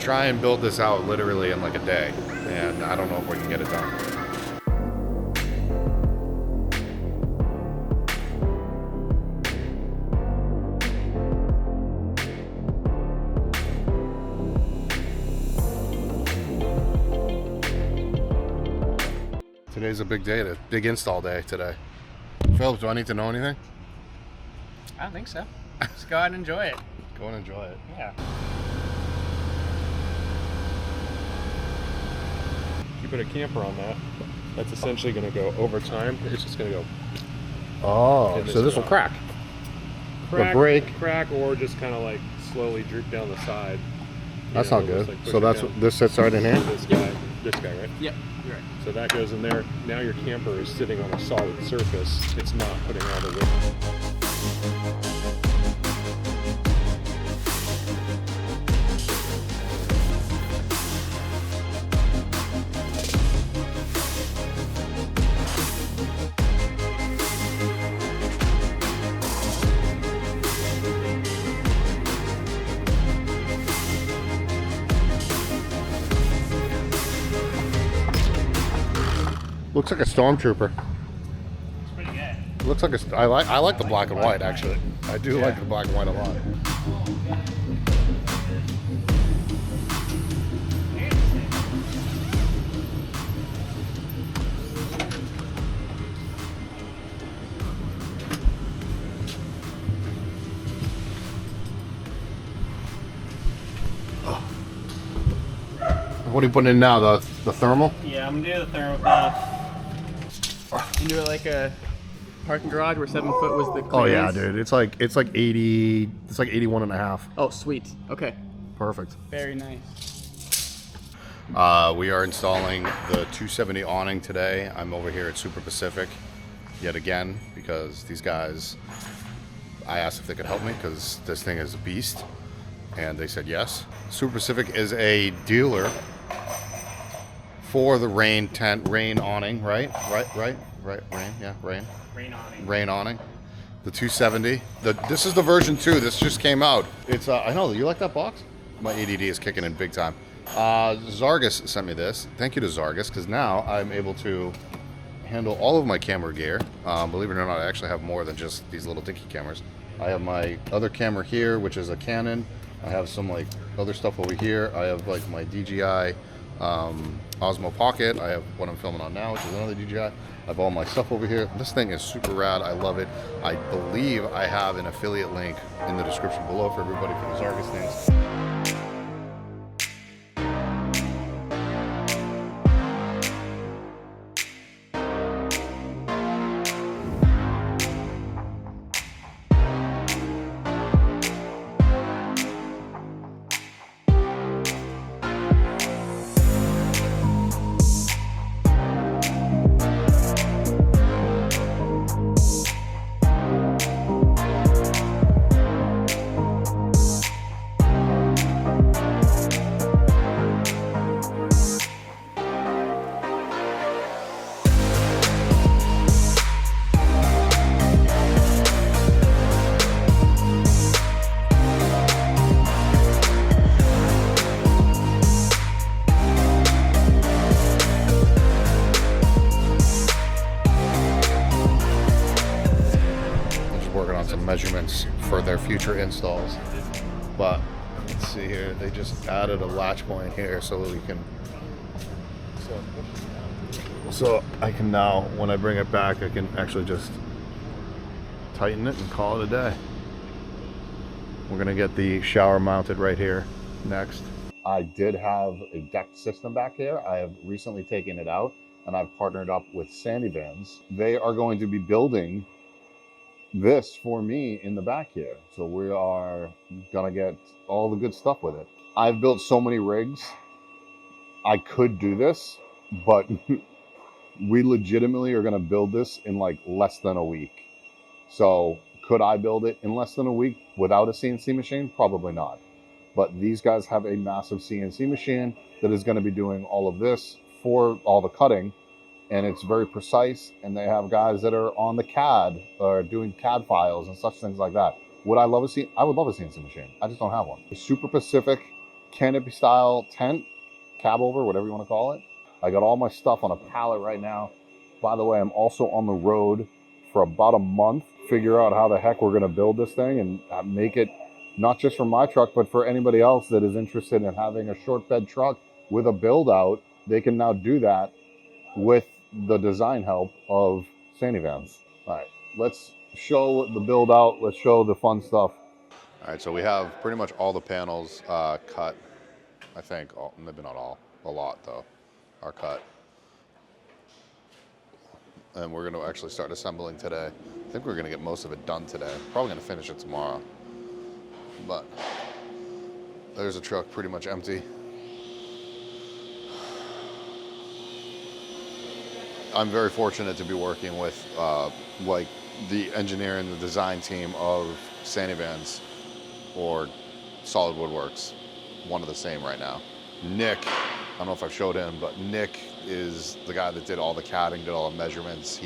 try and build this out literally in like a day, and I don't know if we can get it done. Today's a big day, big install day today. Philip, do I need to know anything? I don't think so. Just go out and enjoy it. Go and enjoy it. Yeah. You put a camper on that, that's essentially going to go over time. It's just going to go. Oh, so this will crack. Crack, or just kind of like slowly droop down the side. That's not good. Like so that's what this sits right in here. This guy, right? Yep, you're right. So that goes in there. Now your camper is sitting on a solid surface. It's not putting all the weight. Looks like a stormtrooper. It's pretty good. Looks like a. I like the black and white actually. I do like the black and white a lot. What are you putting in now? The thermal? Yeah, I'm gonna do the thermal. You do it like a parking garage where 7 foot was the clearance. Oh yeah, dude. It's like 80. It's like 81 and a half. Oh, sweet. Okay. Perfect. Very nice. We are installing the 270 awning today. I'm over here at Super Pacific yet again because these guys, I asked if they could help me because this thing is a beast, and they said yes. Super Pacific is a dealer for the rain awning, right? Rain, yeah, rain. Rain awning. The 270. This is the version 2. This just came out. It's I know, you like that box? My ADD is kicking in big time. Zarges sent me this. Thank you to Zarges, because now I'm able to handle all of my camera gear. Believe it or not, I actually have more than just these little dinky cameras. I have my other camera here, which is a Canon. I have some like other stuff over here. I have like my DJI Osmo Pocket. I have what I'm filming on now, which is another DJI. I have all my stuff over here. This thing is super rad. I love it. I believe I have an affiliate link in the description below for everybody for the Zarges things. Measurements for their future installs, but let's see here, they just added a latch point here so that we can so I can now, when I bring it back, I can actually just tighten it and call it a day. We're gonna get the shower mounted right here next. I did have a deck system back here. I have recently taken it out and I've partnered up with Sandy Vans. They are going to be building this for me in the back here. So we are gonna get all the good stuff with it. I've built so many rigs. I could do this, but we legitimately are gonna build this in like less than a week. So could I build it in less than a week without a CNC machine? Probably not. But these guys have a massive CNC machine that is gonna be doing all of this for all the cutting. And it's very precise, and they have guys that are on the CAD or doing CAD files and such things like that. Would I love a CNC? I would love a CNC machine. I just don't have one. The Super Pacific canopy style tent, cab over, whatever you want to call it. I got all my stuff on a pallet right now. By the way, I'm also on the road for about a month, figure out how the heck we're going to build this thing and make it not just for my truck, but for anybody else that is interested in having a short bed truck with a build out. They can now do that with the design help of Sandy Vans. All right, let's show the build out. Let's show the fun stuff. All right, so we have pretty much all the panels cut. I think, maybe not all, a lot though, are cut. And we're gonna actually start assembling today. I think we're gonna get most of it done today. Probably gonna finish it tomorrow. But there's a truck pretty much empty. I'm very fortunate to be working with like the engineer and the design team of Sandy Vans or Solid Woodworks, one of the same right now. Nick, I don't know if I've showed him, but Nick is the guy that did all the CADing, did all the measurements.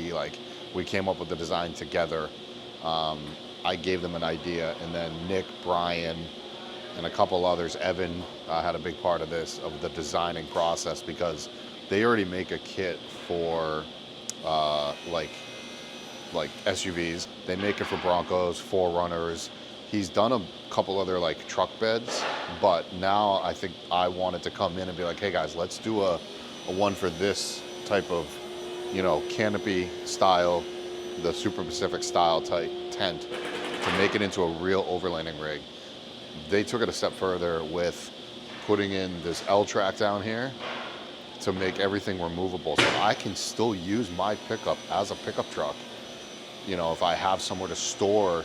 We came up with the design together. I gave them an idea, and then Nick, Brian, and a couple others, Evan, had a big part of this, of the designing process, because they already make a kit for like SUVs. They make it for Broncos, 4Runners. He's done a couple other like truck beds, but now I think I wanted to come in and be like, hey guys, let's do a one for this type of, you know, canopy style, the Super Pacific style type tent, to make it into a real overlanding rig. They took it a step further with putting in this L-track down here to make everything removable, so I can still use my pickup as a pickup truck. You know, if I have somewhere to store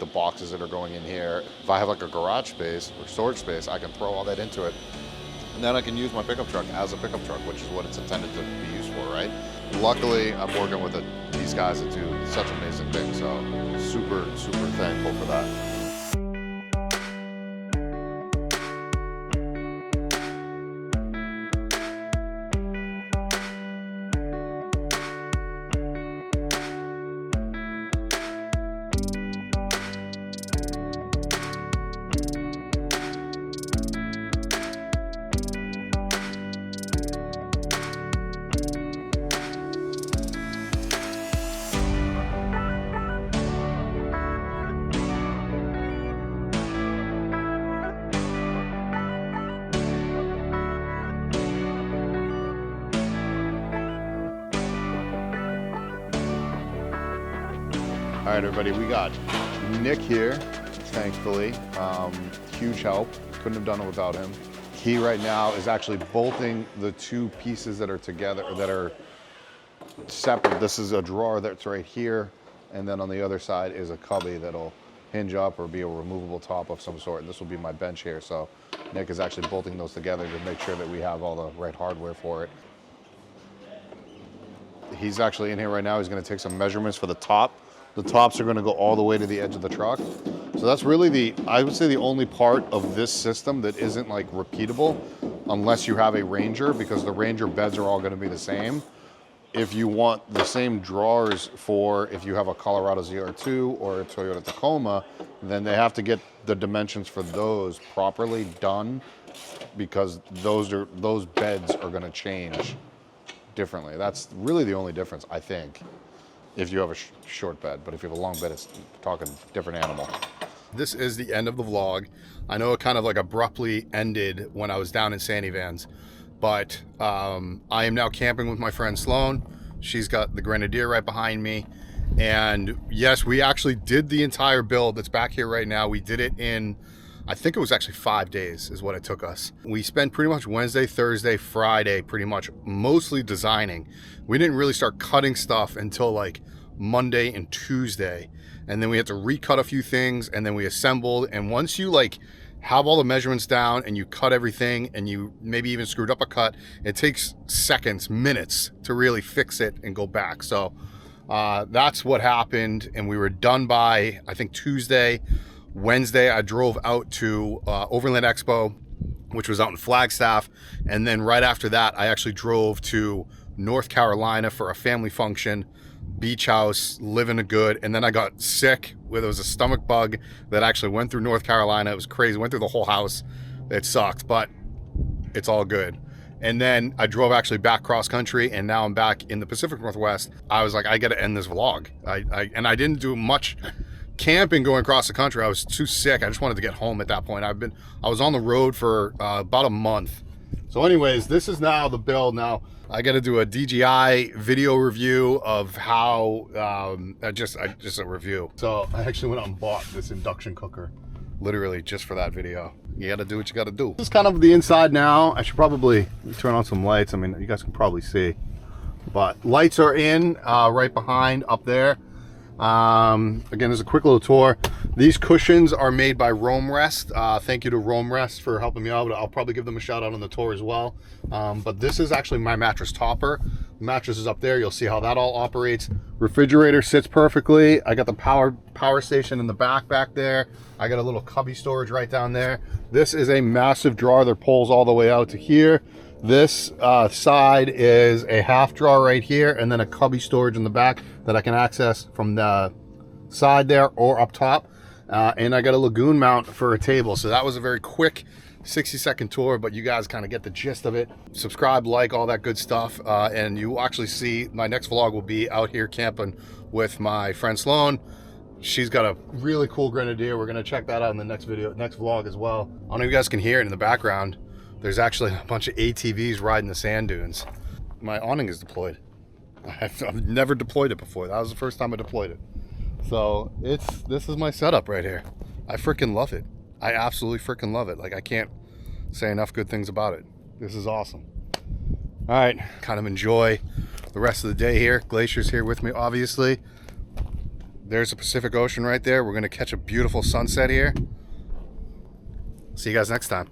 the boxes that are going in here, if I have like a garage space or storage space, I can throw all that into it, and then I can use my pickup truck as a pickup truck, which is what it's intended to be used for, right? Luckily, I'm working with these guys that do such amazing things, so super, super thankful for that. All right, everybody, we got Nick here, thankfully. Huge help. Couldn't have done it without him. He right now is actually bolting the two pieces that are together, that are separate. This is a drawer that's right here, and then on the other side is a cubby that'll hinge up or be a removable top of some sort. And this will be my bench here. So Nick is actually bolting those together to make sure that we have all the right hardware for it. He's actually in here right now. He's going to take some measurements for the top. The tops are going to go all the way to the edge of the truck. So that's really I would say the only part of this system that isn't like repeatable, unless you have a Ranger, because the Ranger beds are all going to be the same. If you want the same drawers for if you have a Colorado ZR2 or a Toyota Tacoma, then they have to get the dimensions for those properly done, because those beds are going to change differently. That's really the only difference, I think, if you have a short bed. But if you have a long bed, it's talking different animal. This is the end of the vlog. I know it kind of like abruptly ended when I was down in Sandy Vans, but I am now camping with my friend Sloan. She's got the Grenadier right behind me. And yes, we actually did the entire build that's back here right now. We did it in, I think it was actually 5 days is what it took us. We spent pretty much Wednesday, Thursday, Friday, pretty much mostly designing. We didn't really start cutting stuff until like Monday and Tuesday. And then we had to recut a few things, and then we assembled. And once you like have all the measurements down and you cut everything and you maybe even screwed up a cut, it takes seconds, minutes to really fix it and go back. So that's what happened. And we were done by, I think, Tuesday. Wednesday, I drove out to Overland Expo, which was out in Flagstaff. And then right after that, I actually drove to North Carolina for a family function, beach house, living a good. And then I got sick. There was a stomach bug that actually went through North Carolina. It was crazy. Went through the whole house. It sucked, but it's all good. And then I drove actually back cross country, and now I'm back in the Pacific Northwest. I was like, I got to end this vlog. And I didn't do much camping going across the country. I was too sick. I just wanted to get home at that point. I was on the road for about a month. So anyways, this is now the build. Now I got to do a DJI video review of how, just a review. So I actually went out and bought this induction cooker, literally just for that video. You got to do what you got to do. This is kind of the inside now. I should probably turn on some lights. I mean, you guys can probably see, but lights are in right behind up there. Again, there's a quick little tour. These cushions are made by Roam Rest. Thank you to Roam Rest for helping me out. I'll probably give them a shout out on the tour as well. But this is actually my mattress topper. The mattress is up there. You'll see how that all operates. Refrigerator sits perfectly. I got the power station in the back there. I got a little cubby storage right down there. This is a massive drawer that pulls all the way out to here. This side is a half drawer right here, and then a cubby storage in the back that I can access from the side there or up top. And I got a lagoon mount for a table. So that was a very quick 60-second tour, but you guys kind of get the gist of it. Subscribe, like, all that good stuff. And you will actually see my next vlog will be out here camping with my friend Sloan. She's got a really cool Grenadier. We're gonna check that out in the next video, next vlog as well. I don't know if you guys can hear it in the background. There's actually a bunch of ATVs riding the sand dunes. My awning is deployed. I've never deployed it before. That was the first time I deployed it. So this is my setup right here. I freaking love it. I absolutely freaking love it. Like, I can't say enough good things about it. This is awesome. All right, kind of enjoy the rest of the day here. Glacier's here with me, obviously. There's the Pacific Ocean right there. We're gonna catch a beautiful sunset here. See you guys next time.